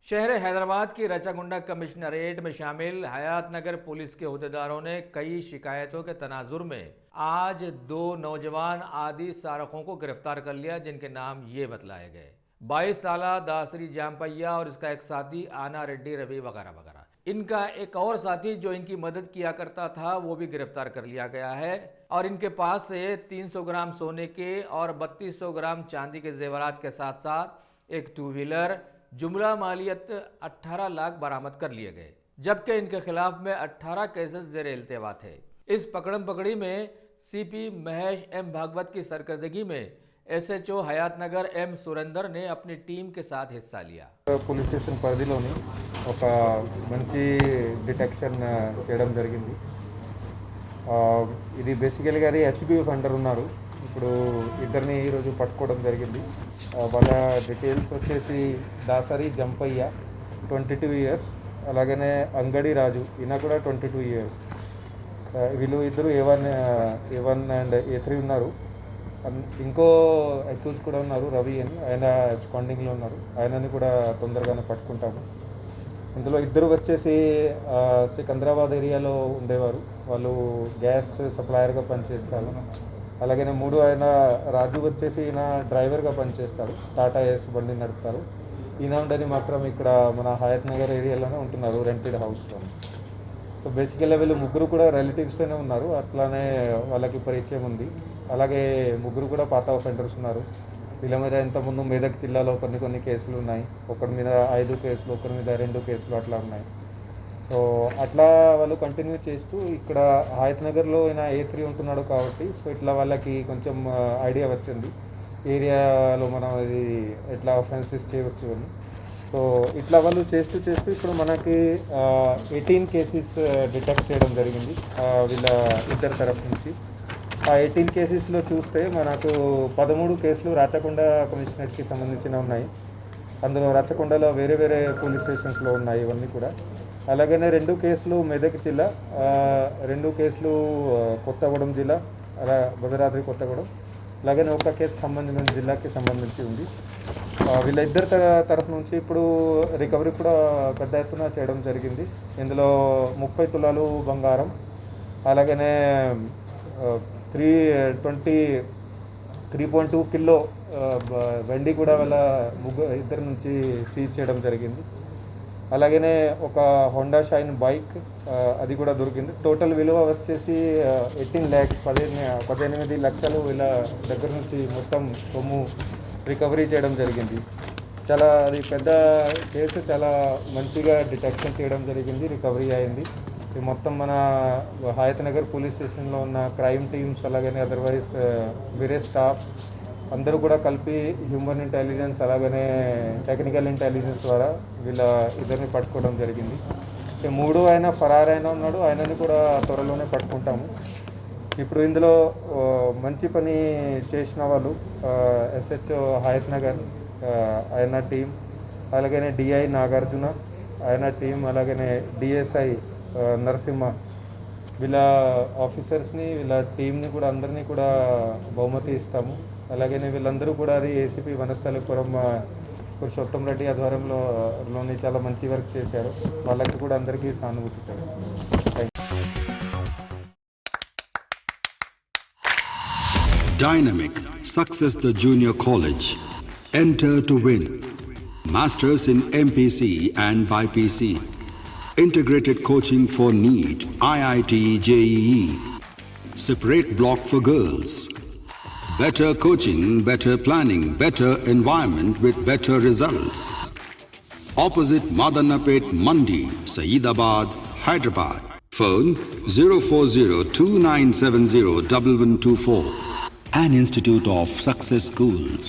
शहर हैदराबाद की रचागुंडा कमिश्नरेट में शामिल हयात नगर पुलिस के अहदेदारों ने कई शिकायतों के तनाजुर में आज 2 नौजवान आदि सारकों को गिरफ्तार कर लिया, जिनके नाम ये बतलाए गए। 22 साला दासरी जामपैया और इसका एक साथी आना रेड्डी रवि वगैरह वगैरह। इनका एक और साथी जो इनकी मदद किया करता था वो भी गिरफ्तार कर लिया गया है और इनके पास से 300 ग्राम सोने के और 3200 ग्राम चांदी के जेवरात के साथ साथ एक 2 व्हीलर जुमला मालियत 18 लाख बरामद कर लिए गए, जबकि इनके खिलाफ में 18 केसेस ज़ेर इल्तिवा थे। इस पकड़म पकड़ी में सीपी महेश एम भागवत की सरकर्दगी में SHO हयात नगर एम सुरेंदर ने अपनी टीम के साथ हिस्सा लिया। పోలీస్ స్టేషన్ పరిధిలోని ఒక మంచి డిటెక్షన్ చేయడం జరిగింది। ఇది బేసికల్గా అది HBF అండర్ ఉన్నారు। ఇప్పుడు ఇద్దరిని ఈరోజు పట్టుకోవడం జరిగింది। వాళ్ళ డీటెయిల్స్ వచ్చేసి దాసరి జంపయ్య 22 ఇయర్స్, అలాగనే అంగడి రాజు ఈయన కూడా 22 ఇయర్స్। వీళ్ళు ఇద్దరు A1 అండ్ A3 ఉన్నారు। ఇంకో అక్యూజ్ కూడా ఉన్నారు రవి అని, ఆయన స్కాండింగ్లో ఉన్నారు, ఆయనని కూడా తొందరగానే పట్టుకుంటాము। ఇందులో ఇద్దరు వచ్చేసి సికింద్రాబాద్ ఏరియాలో ఉండేవారు, వాళ్ళు గ్యాస్ సప్లయర్గా పనిచేస్తారు। అలాగనే మూడు ఆయన రాజు వచ్చేసి ఈయన డ్రైవర్గా పనిచేస్తారు, టాటా ఏస్ బండి నడుపుతారు। ఈయన ఉండని మాత్రం ఇక్కడ మన హయత్ నగర్ ఏరియాలోనే ఉంటున్నారు, రెంటెడ్ హౌస్లో। సో బేసికల్గా వీళ్ళు ముగ్గురు కూడా రిలేటివ్స్తోనే ఉన్నారు, అట్లానే వాళ్ళకి పరిచయం ఉంది। అలాగే ముగ్గురు కూడా పాత అఫెండర్స్ ఉన్నారు। వీళ్ళ మీద ఇంతకుముందు మెదక్ జిల్లాలో కొన్ని కేసులు ఉన్నాయి, ఒకరి మీద 5 కేసులు, ఒకరి మీద 2 కేసులు అట్లా ఉన్నాయి। సో అట్లా వాళ్ళు కంటిన్యూ చేస్తూ ఇక్కడ హయత్ నగర్లో ఆయన A3 ఉంటున్నాడు కాబట్టి సో ఇట్లా వాళ్ళకి కొంచెం ఐడియా వచ్చింది ఏరియాలో మనం ఇది ఎట్లా అఫెన్సెస్ చేయవచ్చు అని। సో ఇట్లా వాళ్ళు చేస్తూ ఇప్పుడు మనకి 18 కేసెస్ డిటెక్ట్ చేయడం జరిగింది వీళ్ళ ఇద్దరు తరఫు నుంచి। ఆ 18 కేసెస్లో చూస్తే మనకు 13 కేసులు రాచకొండ కమిషనరేట్కి సంబంధించిన ఉన్నాయి, అందులో రాచకొండలో వేరే పోలీస్ స్టేషన్స్లో ఉన్నాయి ఇవన్నీ కూడా। అలాగనే 2 కేసులు మెదక్ జిల్లా, 2 కేసులు కొత్తగూడెం జిల్లా, అలా భద్రాద్రి కొత్తగూడెం, అలాగనే ఒక కేసు ఖమ్మం జిల్లాకి సంబంధించి ఉంది। వీళ్ళిద్దరి తరఫు నుంచి ఇప్పుడు రికవరీ కూడా పెద్ద ఎత్తున చేయడం జరిగింది। ఇందులో 30 తులాలు బంగారం, అలాగనే 3.2 కిలో వెండి కూడా వాళ్ళ ఇద్దరి నుంచి సీజ్ చేయడం జరిగింది। అలాగనే ఒక హోండా షైన్ బైక్ అది కూడా దొరికింది। టోటల్ విలువ వచ్చేసి 18 లక్షలు వీళ్ళ దగ్గర నుంచి మొత్తం సొమ్ము రికవరీ చేయడం జరిగింది। చాలా అది పెద్ద కేసు, చాలా మంచిగా డిటెక్షన్ చేయడం జరిగింది, రికవరీ అయింది। ఇది మొత్తం మన హయత్ నగర్ పోలీస్ స్టేషన్లో ఉన్న క్రైమ్ టీమ్స్ అలాగనే అదర్వైజ్ వేరే స్టాఫ్ అందరూ కూడా కలిపి హ్యూమన్ ఇంటెలిజెన్స్ అలాగనే టెక్నికల్ ఇంటెలిజెన్స్ ద్వారా వీళ్ళ ఇద్దరిని పట్టుకోవడం జరిగింది। మూడు ఆయన ఫరారైన ఉన్నాడు, ఆయనని కూడా త్వరలోనే పట్టుకుంటాము। ఇప్పుడు ఇందులో మంచి పని చేసిన వాళ్ళు SHO హయత్ నగర్ ఆయన టీం, అలాగనే DI నాగార్జున ఆయన టీం, అలాగనే DSI నరసింహ, వీళ్ళ ఆఫీసర్స్ని వీళ్ళ టీంని కూడా అందరినీ కూడా బహుమతి ఇస్తాము। అలాగనే వీళ్ళందరూ కూడా అది ACP వనస్థలిపురం పురుషోత్తం రెడ్డి ఆధ్వర్యంలోని చాలా మంచి వర్క్ చేశారు, వాళ్ళకి కూడా అందరికీ సానుభూతి। Dynamic Success the Junior College. Enter to win. Masters in MPC and BPC. Integrated coaching for NEET, IIT, JEE. Separate block for girls. Better coaching, better planning, better environment with better results. Opposite Madanapet Mandi, Saeedabad, Hyderabad. Phone 04029701124. An institute of success schools.